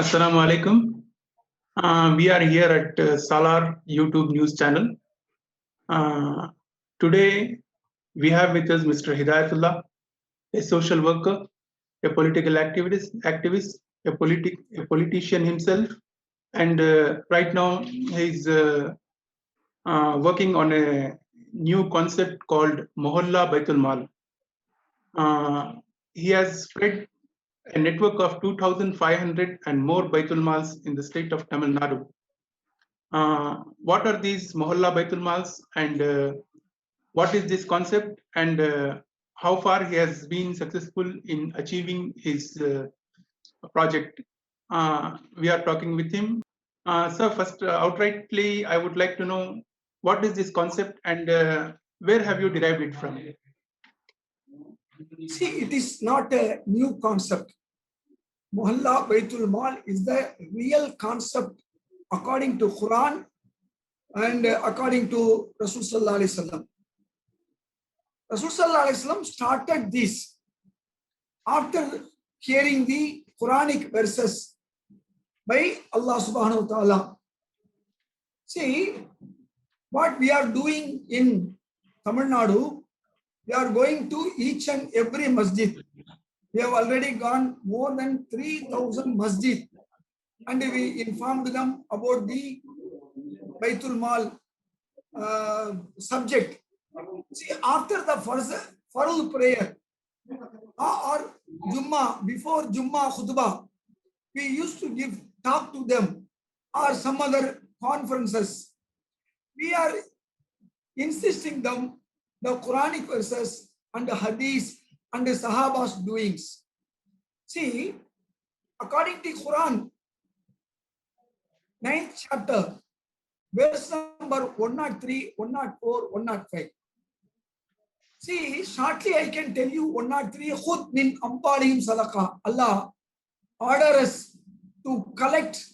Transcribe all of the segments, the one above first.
Assalamu alaikum. We are here at Salar YouTube news channel. Today, we have with us Mr. Hidayatullah, a social worker, a political activist, a politician himself, and right now he's working on a new concept called Mohalla Baitul Mal. He has spread a network of 2,500 and more Baitul Mals in the state of Tamil Nadu. What are these Mohalla Baitul Mals and what is this concept and how far he has been successful in achieving his project? We are talking with him. So first, outrightly, I would like to know what is this concept and where have you derived it from? See, it is not a new concept. Mohalla Baitul Mal is the real concept according to Quran and according to Rasul Sallallahu Alaihi Wasallam. Rasul Sallallahu Alaihi Wasallam started this after hearing the Quranic verses by Allah Subhanahu wa Ta'ala. See, what we are doing in Tamil Nadu, we are going to each and every masjid. We have already gone more than 3,000 masjid and we informed them about the Baitul Mal subject. See, after the Farul prayer or Jummah, before Jummah khutbah, we used to talk to them or some other conferences. We are insisting them the Quranic verses and the hadith and the Sahaba's doings. See, according to Quran, 9th chapter, verse number 103, 104, 105. See, shortly I can tell you 103, Khud min ambalihim sadaqah. Allah order us to collect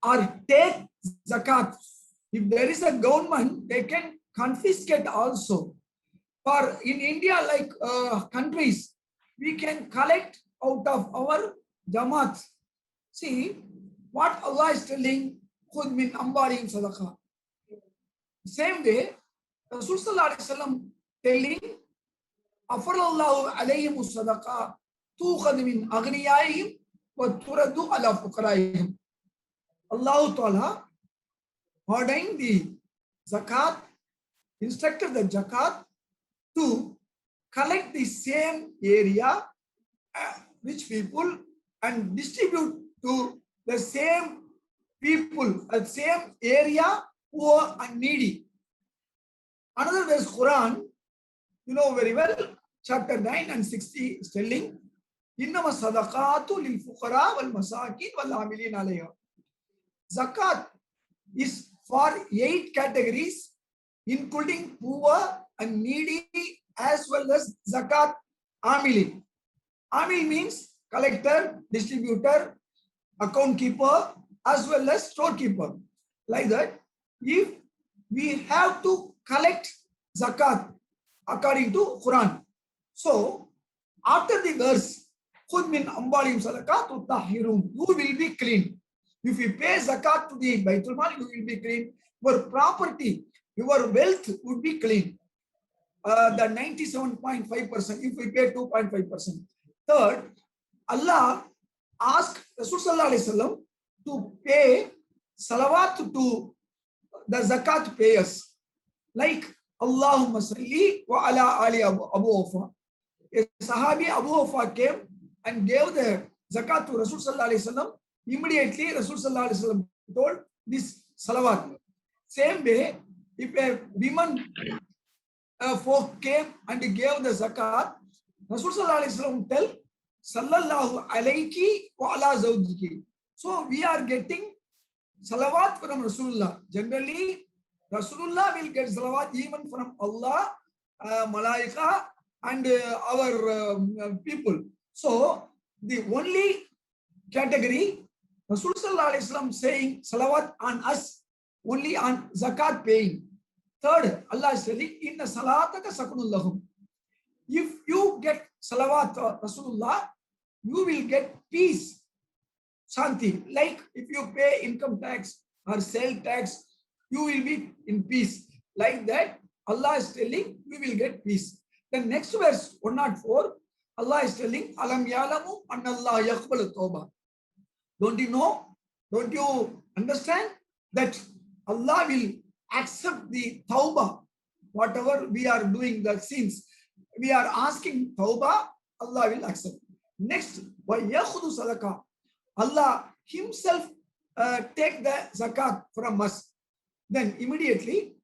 or take zakat. If there is a government, they can confiscate also. For in India, like countries, we can collect out of our jamaat. See, what Allah is telling, Khud min ambalihim sadaqah. Same way, Rasul Sallallahu Alaihi Wasallam telling, Afarallahu alayhim sadaqah, tukhad min aghniyayhim wa turaddu ala fuqarayhim. Allah Ta'ala ordering the zakat, instructed the zakat to collect the same area, rich people, and distribute to the same people, the same area poor and needy. Another verse, Quran, you know very well, chapter 9 and 60 is telling, Innama sadaqatu lil fuqara wal masakin wal amilin alayha. Zakat is for 8 categories, including poor and needy, as well as zakat amilin. Amil means collector, distributor, account keeper, as well as storekeeper. Like that, if we have to collect zakat according to Quran. So, after the verse, Khud min ambalihim sadaqah tutahhirun, you will be clean. If you pay zakat to the Baitul Mal, you will be clean. Your property, your wealth would be clean. The 97.5%, if we pay 2.5%. Third, Allah asked Rasul Sallallahu Alaihi Wasallam to pay salawat to the zakat payers. Like Allahumma salli wa ala ali Abu Awfa. A Sahabi Abu Awfa came and gave the zakat to Rasul Sallallahu Alaihi Wasallam. Immediately Rasul Sallallahu Alaihi Wasallam told this salawat. Same way, if a woman folk came and gave the zakat, Rasul Sallallahu Alaihi Wasallam tell Sallallahu Alaihi wa ala zawjiki. So we are getting salawat from Rasulullah. Generally, Rasulullah will get salawat even from Allah, Malaika, and our people. So the only category, Rasul Sallallahu Alaihi Wasallam saying salawat on us, only on zakat paying. Third, Allah is telling, Inna salataka sakunul lahum. If you get salawat Rasulullah, you will get peace Shanti. Like if you pay income tax or sale tax, you will be in peace. Like that, Allah is telling we will get peace. The next verse 104, Allah is telling, Alam yalamu annallah yaqbalu tawbah. Don't you know? Don't you understand that Allah will accept the tawbah, whatever we are doing, the sins. We are asking tawbah, Allah will accept. Next, وَيَخُذُ صَدَقَةً. Allah himself take the zakat from us. Then immediately,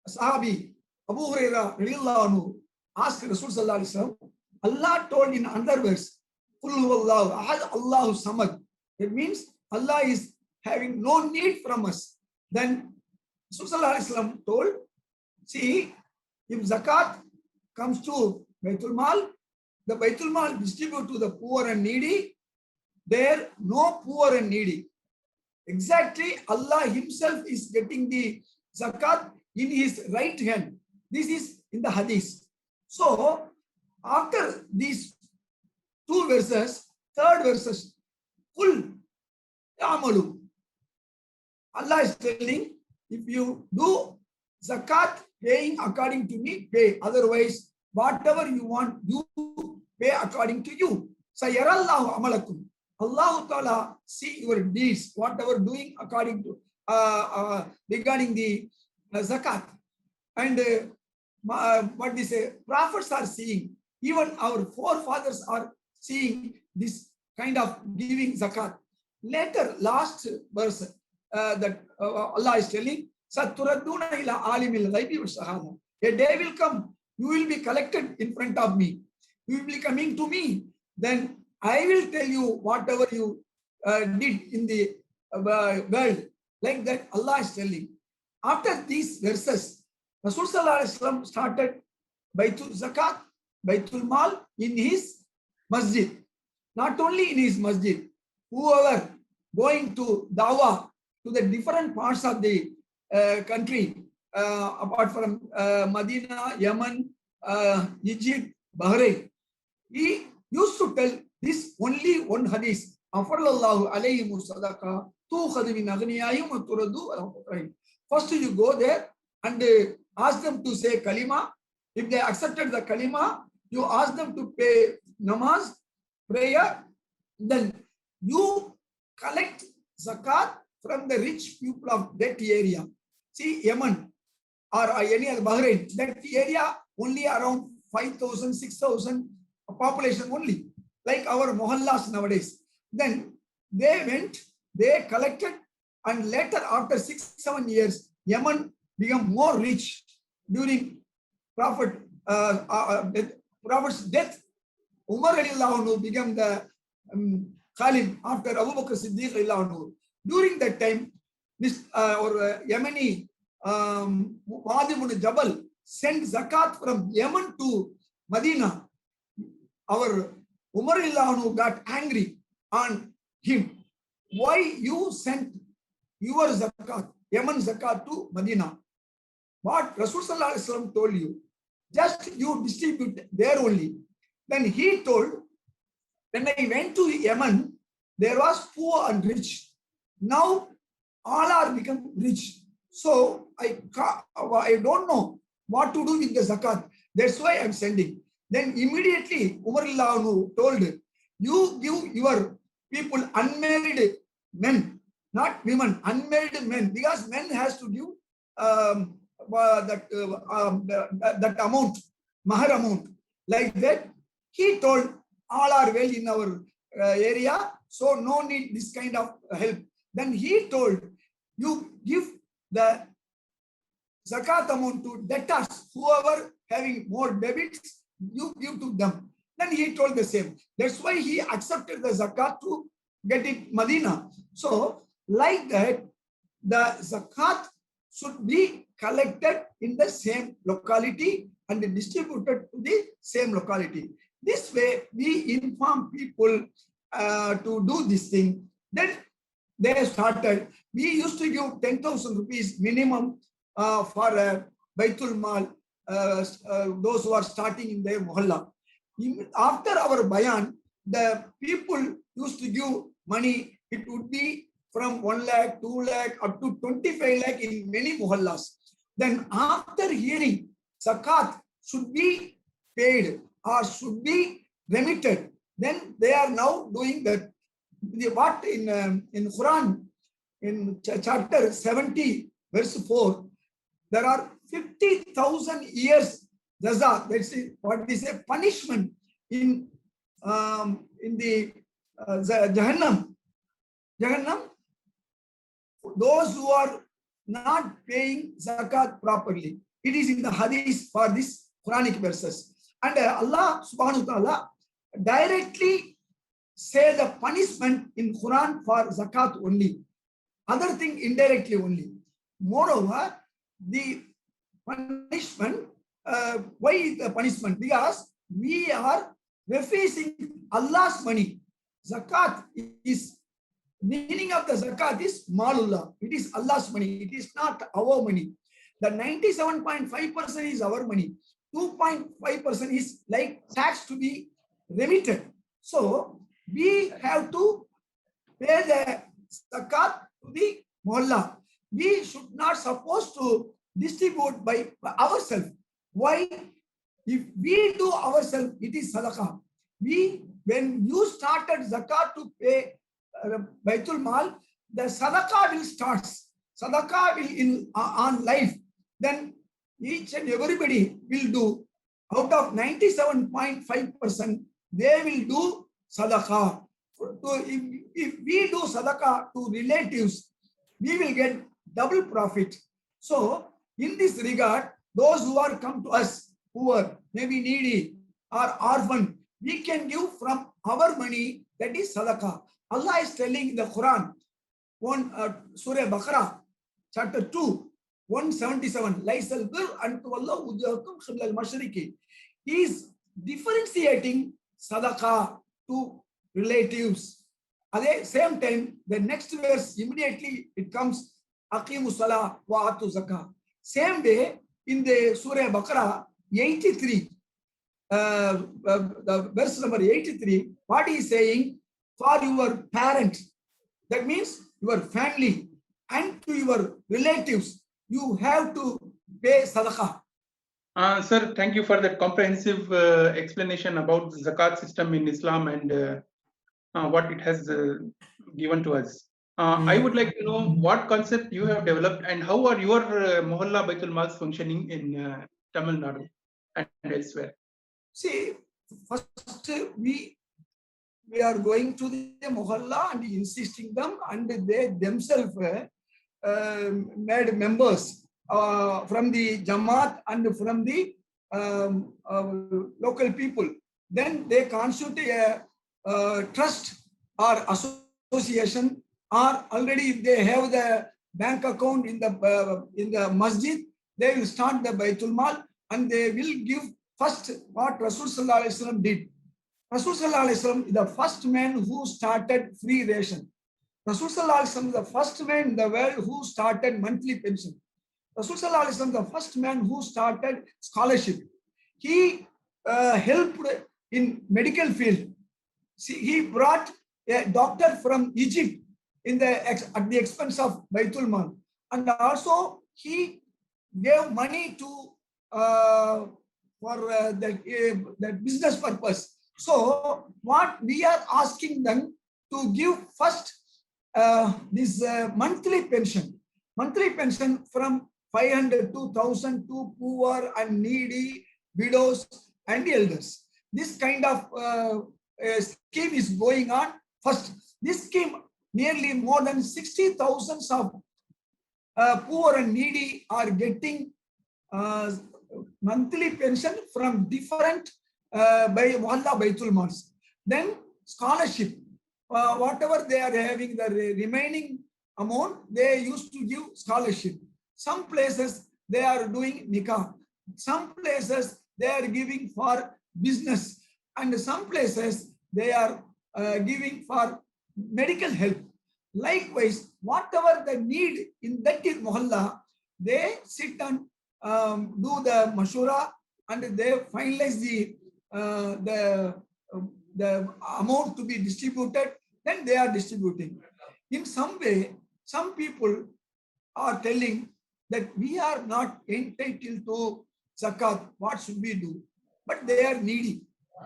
Sahabi Abu Hurairah radiallahu anhu asked Rasul sallallahu alaihi wasallam, Allah told in another verse, Qul huwallahu ahad, Allahu samad. It means Allah is having no need from us. Then Rasul sallallahu alaihi wasallam told, see, if zakat comes to Baitul Mal, the Baitul Mal distribute to the poor and needy. There, no poor and needy. Exactly, Allah himself is getting the zakat in his right hand. This is in the hadith. So, after these two verses, third verses, Kul Ya'malu. Allah is telling, if you do zakat paying according to me, pay. Otherwise, whatever you want, you pay according to you. Sayarallahu amalakum. Allah Ta'ala see your deeds, whatever doing according to regarding the zakat. And what we say, prophets are seeing, even our forefathers are seeing this kind of giving zakat. Later, last verse that Allah is telling, Saturaduna ila alimil ghaibi wa shahada. A day will come, you will be collected in front of me. You will be coming to me. Then I will tell you whatever you did in the world. Like that, Allah is telling. After these verses, Rasul sallallahu alaihi wasallam started Baitul Zakat, Baitul Mal in his masjid. Not only in his masjid, whoever going to Dawah to the different parts of the country, apart from Medina, Yemen, Egypt, Bahrain, he used to tell this only one hadith. Afarallahu alayhim sadaqa tukhadhu min aghniyahim wa turaddu ala fuqarahim. First you go there and ask them to say kalima. If they accepted the kalima, you ask them to pay namaz, prayer. Then you collect zakat from the rich people of that area. See, Yemen or any other Bahrain, that area only around 5,000, 6,000 population only, like our mohallas nowadays. Then they went, they collected, and later after 6-7 years, Yemen became more rich during Prophet's death. Umar radiallahu anhu became the Khalid after Abu Bakr Siddiq radiallahu anhu. During that time, this Yemeni Mu'adh ibn Jabal sent zakat from Yemen to Medina. Our Umar radiallahu anhu got angry on him. Why you sent your zakat, Yemen zakat to Medina? What Rasul sallallahu alaihi wasallam told you, just you distribute there only. Then he told, when I went to Yemen, there was poor and rich. Now all are become rich. So I don't know what to do with the zakat. That's why I'm sending. Then immediately Umar told, you give your people unmarried men, not women, unmarried men, because men has to give that amount, mahar amount. Like that, he told, all are well in our area, so no need this kind of help. Then he told, you give the zakat amount to debtors, whoever having more debits, you give to them. Then he told the same. That's why he accepted the zakat to get it Medina. So, like that, the zakat should be collected in the same locality and distributed to the same locality. This way, we inform people to do this thing. Then they started. We used to give 10,000 rupees minimum for Baitul Mal, those who are starting in their mohalla. After our bayan, the people used to give money it would be from 1 lakh, 2 lakh, up to 25 lakh in many muhallas. Then after hearing zakat should be paid or should be remitted, then they are now doing that. What in Quran, in chapter 70, verse 4, there are 50,000 years jaza. That's what we say punishment in the Jahannam. Jahannam, those who are not paying zakat properly. It is in the hadith for this Quranic verses. And Allah subhanahu wa ta'ala directly say the punishment in Quran for zakat only. Other thing indirectly only. Moreover, the punishment, why the punishment? Because we are refusing Allah's money. Zakat is, meaning of the zakat is malullah. It is Allah's money. It is not our money. The 97.5% is our money. 2.5% is like tax to be remitted. So we have to pay the zakat to the mohalla. We should not supposed to distribute by ourselves. Why? If we do ourselves, it is sadaqah. When you started zakat to pay Baitul Mal, the sadaqah will start. Sadaqah will on life. Then each and everybody will do. Out of 97.5%, they will do sadaqah. If we do sadaqah to relatives, we will get double profit. So, in this regard, those who are come to us, who are maybe needy or orphan, we can give from our money, that is sadaqah. Allah is telling in the Quran, Surah Baqarah, chapter 2, 177, Laisal bir antu Allah ujakum khibla al-mashriqi. He is differentiating sadaqah to relatives. At the same time, the next verse, immediately it comes, Aqimu salah wa atu zakah. Same way, in the Surah Baqarah, 83, the verse number 83, what he is saying, for your parents, that means your family, and to your relatives, you have to pay sadaqah. Sir, thank you for that comprehensive explanation about the zakat system in Islam and what it has given to us. I would like to know what concept you have developed and how are your Mohalla Baitul Mals functioning in Tamil Nadu and elsewhere. See, first we are going to the Mohalla and insisting them, and they themselves made members from the Jamaat and from the local people. Then they constitute a trust or association, or already if they have the bank account in the masjid, they will start the Baitul Mal and they will give first what Rasul Sallallahu Alaihi Wasallam did. Rasul Sallallahu Alaihi Wasallam is the first man who started free ration. Rasul Sallallahu Alaihi Wasallam is the first man in the world who started monthly pension. Rasul Sallallahu Alaihi Wasallam is the first man who started scholarship. He helped in medical field. See, he brought a doctor from Egypt at the expense of Baitul Mal, and also he gave money to for the business purpose. So what we are asking them to give first this monthly pension from 500 to 1,000 to poor and needy widows and elders. This kind of scheme is going on. First, this scheme, nearly more than 60,000 of poor and needy are getting monthly pension from different by Mohalla Baitul Mals. Then scholarship, whatever they are having, the remaining amount, they used to give scholarship. Some places they are doing nikah. Some places they are giving for business. And some places they are giving for medical help. Likewise, whatever the need in that Mohalla, they sit and do the mashura and they finalize the amount to be distributed. Then they are distributing. in some way, some people are telling that we are not entitled to zakat. What should we do? But they are needy.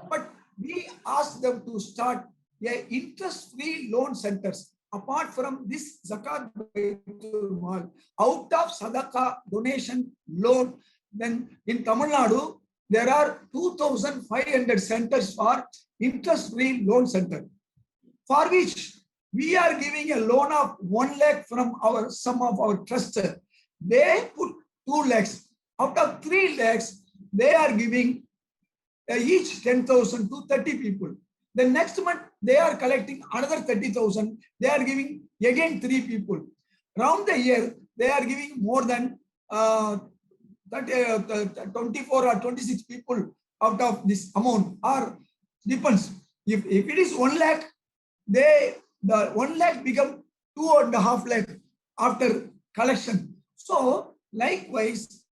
But we ask them to start a interest-free loan centers. Apart from this zakat Baitul Mal, out of sadaqah donation loan, then in Tamil Nadu there are 2,500 centers for interest-free loan center, for which we are giving a loan of 1 lakh from some of our trusters. They put 2 lakhs. Out of 3 lakhs, they are giving each 10,000 to 30 people. The next month, they are collecting another 30,000. They are giving again 3 people. Round the year, they are giving more than 24 or 26 people out of this amount, or depends. If it is 1 lakh, the 1 lakh become 2.5 lakh after collection. So likewise,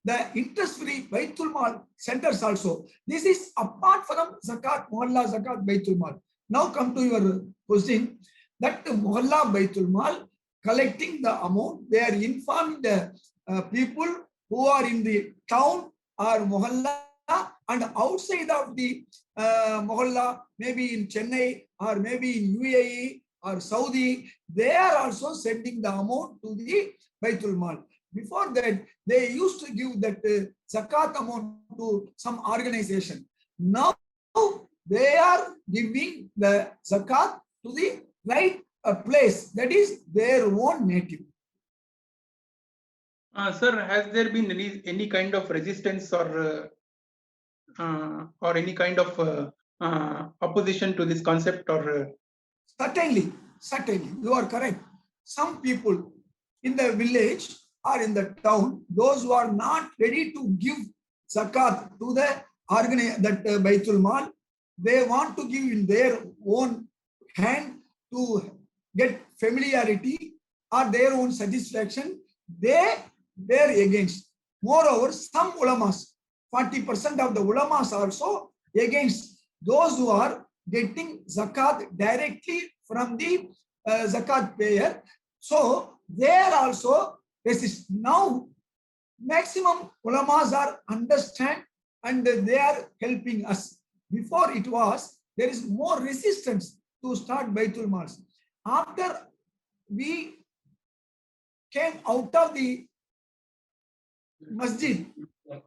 the interest-free Baitul Mal centers also. This is apart from Zakat, Mohalla Zakat, Baitul Mal. Now come to your question, that Mohalla Baitul Mal collecting the amount, they are informing the people who are in the town or Mohalla and outside of the Mohalla, maybe in Chennai or maybe in UAE or Saudi, they are also sending the amount to the Baitul Mal. Before that, they used to give that zakat amount to some organization. Now they are giving the zakat to the right place, that is their own native. Sir, has there been any kind of resistance or any kind of opposition to this concept? Or Certainly, you are correct. Some people in the village or in the town, those who are not ready to give zakat to the Baitul Mal, they want to give in their own hand to get familiarity or their own satisfaction. They are against. Moreover, some ulamas, 40% of the ulamas also against those who are getting zakat directly from the zakat payer. So they are also resist. Now, maximum ulamas are understand and they are helping us. Before it was, there is more resistance to start Baitul Mals. After we came out of the masjid,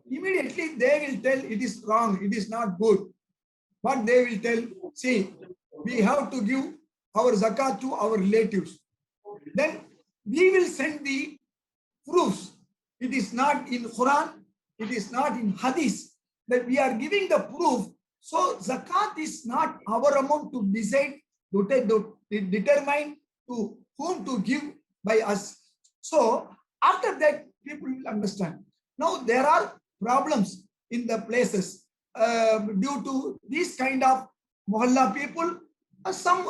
immediately they will tell it is wrong, it is not good. But they will tell, see, we have to give our zakat to our relatives. Then we will send the proofs. It is not in Quran, it is not in Hadith, that we are giving the proof. So zakat is not our amount to decide, to determine to whom to give by us. So after that, people will understand. Now there are problems in the places due to this kind of mohalla people, some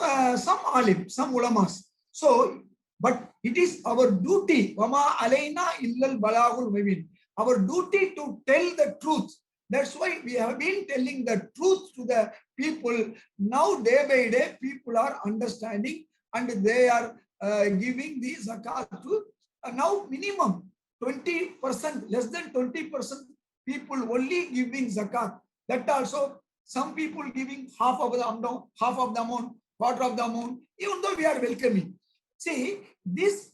alim, some ulamas. So, but it is our duty, wama alayna illal balagul mubin, our duty to tell the truth. That's why we have been telling the truth to the people. Now day by day, people are understanding and they are giving the zakat to now minimum 20%, less than 20% people only giving zakat. That also some people giving half of the amount, quarter of the amount, even though we are welcoming. See, this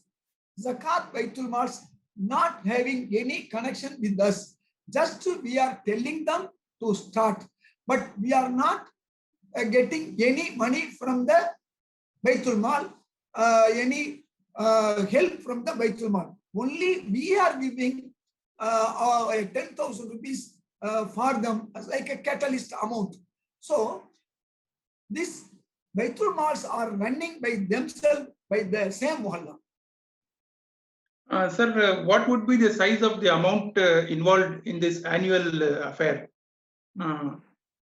zakat Baitul Mals not having any connection with us. Just we are telling them to start, but we are not getting any money from the Baitul Mal, any help from the Baitul Mal. Only we are giving 10,000 rupees for them as like a catalyst amount. So these Baitul Mals are running by themselves by the same mohalla. Sir, what would be the size of the amount involved in this annual affair?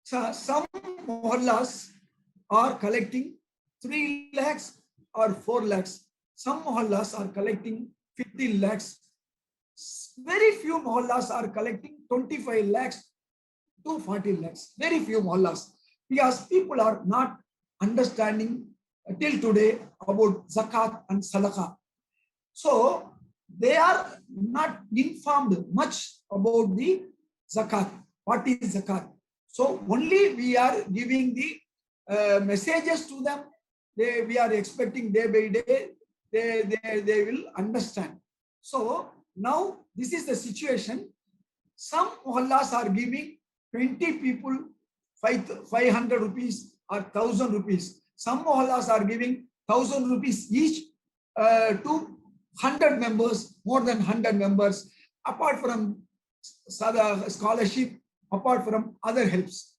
So some mohallas are collecting 3 lakhs or 4 lakhs. Some mohallas are collecting 15 lakhs. Very few mohallas are collecting 25 lakhs to 40 lakhs. Very few mohallas, because people are not understanding till today about zakat and sadaqah. So they are not informed much about the zakat. What is zakat? So only we are giving the messages to them. We are expecting day by day they will understand. So now this is the situation. Some mohallas are giving 20 people 500 rupees or 1000 rupees. Some mohallas are giving 1000 rupees each to 100 members, more than 100 members, apart from scholarship, apart from other helps.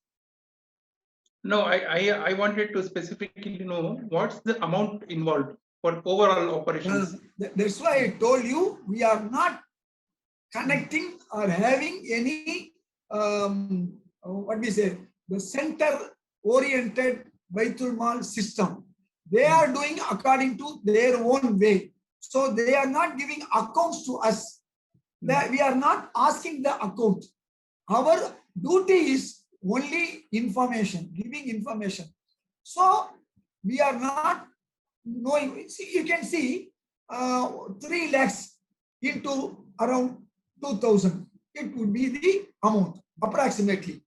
No, I wanted to specifically know what's the amount involved for overall operations. That's why I told you we are not connecting or having any what we say, the center oriented Baitul Mal system. They are doing according to their own way. So they are not giving accounts to us. We are not asking the account. Our duty is only information, giving information. So we are not knowing. See, you can see 3 lakhs into around 2000. It would be the amount approximately.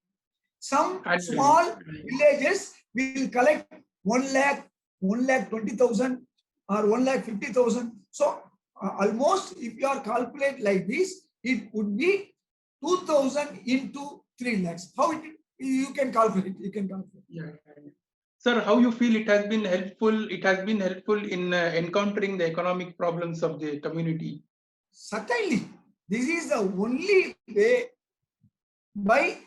Some small villages will collect 1 lakh, 1,20,000 or 1,50,000. So almost if you are calculate like this, it would be 2,000 into 3 lakhs. How you can calculate? You can calculate. Yeah. Sir, how you feel it has been helpful? It has been helpful in encountering the economic problems of the community. Certainly, this is the only way by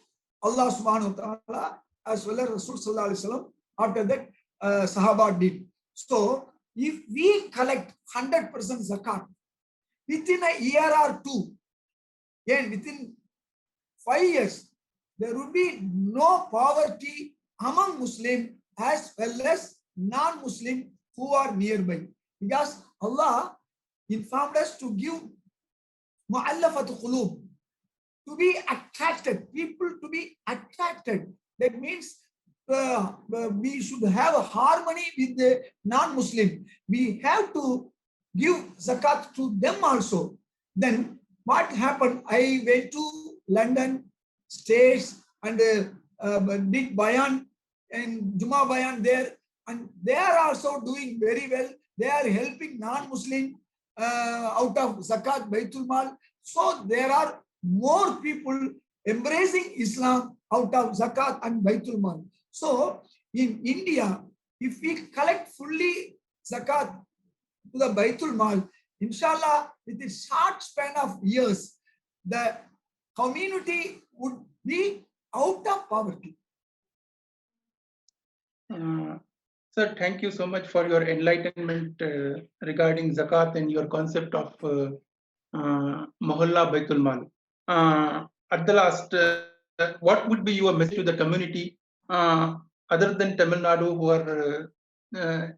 Allah subhanahu wa ta'ala as well as Rasul sallallahu alaihi wasallam. After that, Sahaba did. So, if we collect 100% zakat within a year or two, and within 5 years, there would be no poverty among Muslim as well as non-Muslim who are nearby. Because Allah informed us to give mu'allafat qulub, to be attracted, people to be attracted. That means we should have a harmony with the non-Muslim. We have to give zakat to them also. Then what happened? I went to London, States, and did bayan and Juma bayan there, and they are also doing very well. They are helping non-Muslim out of zakat, Baitul Mal. So there are more people embracing Islam out of zakat and Baitul Mal. So in India, if we collect fully zakat to the Baitul Mal, inshallah, with a short span of years, the community would be out of poverty. Sir, thank you so much for your enlightenment regarding zakat and your concept of Mohalla Baitul Mal. At the last, what would be your message to the community other than Tamil Nadu who are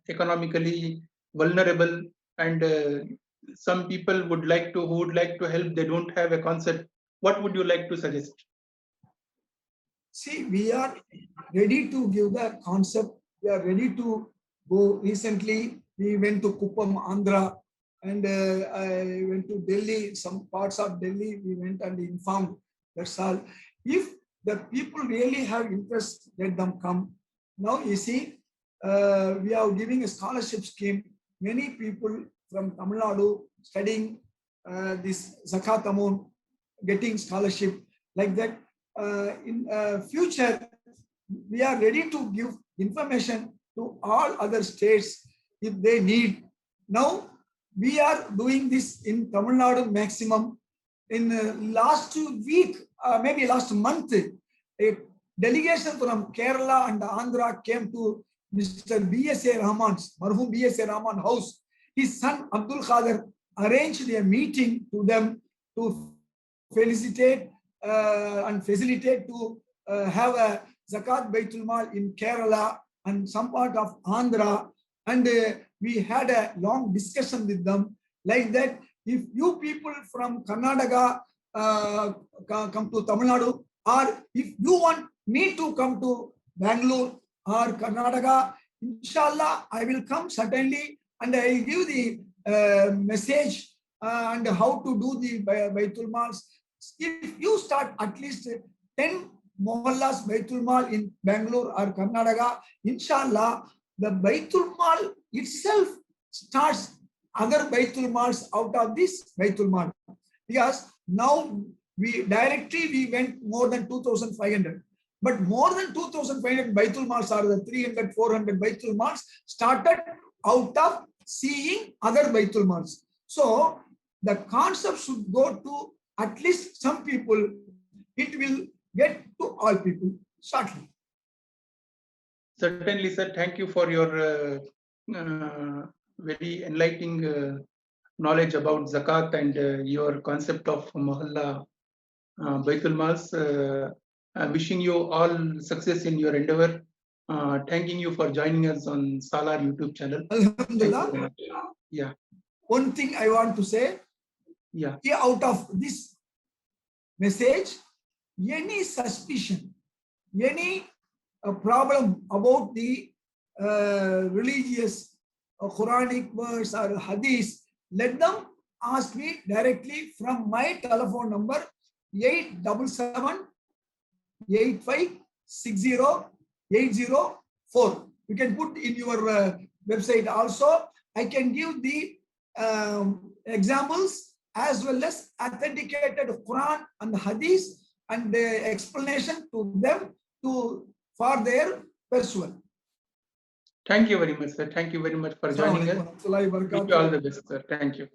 economically vulnerable, and some people who would like to help, they don't have a concept? What would you like to suggest? See, we are ready to give the concept. We are ready to go. Recently, we went to Kuppam, Andhra, and I went to Delhi, some parts of Delhi, we went and informed. That's all. If the people really have interest, let them come. Now, you see, we are giving a scholarship scheme. Many people from Tamil Nadu studying this zakat amount, getting scholarship like that. In future, we are ready to give information to all other states if they need. Now, we are doing this in Tamil Nadu maximum. In last week, maybe last month, a delegation from Kerala and Andhra came to Mr. B.S.A. Rahman's, Marhum B.S.A. Rahman house. His son Abdul Khader arranged a meeting to them to felicitate and facilitate to have a Zakat Baitul Mal in Kerala and some part of Andhra. And we had a long discussion with them like that. If you people from Karnataka come to Tamil Nadu, or if you want me to come to Bangalore or Karnataka, Inshallah, I will come certainly, and I will give the message and how to do the Baitul Mals. If you start at least 10 Mohallas Baitul Mal in Bangalore or Karnataka, inshallah, the Baitul Mal itself starts other Baitul Mals out of this Baitul Mal. Because now we went more than 2,500. But more than 2,500 Baitul Mals are the 300, 400 Baitul Mals started out of seeing other Baitul Mals. So the concept should go to at least some people. It will get to all people shortly. Certainly, sir. Thank you for your very enlightening knowledge about zakat and your concept of Mohalla Baitul Mals. Wishing you all success in your endeavor. Thanking you for joining us on Salar YouTube channel. Alhamdulillah. Yeah. One thing I want to say. Yeah. Out of this message, any suspicion, any problem about the religious Quranic verse or hadith, let them ask me directly from my telephone number 877 8560 804. You can put in your website also. I can give the examples as well as authenticated Quran and Hadith and the explanation to them for their persuasion. Thank you very much, sir. Thank you very much for joining us. Wish you all the best, sir. Thank you.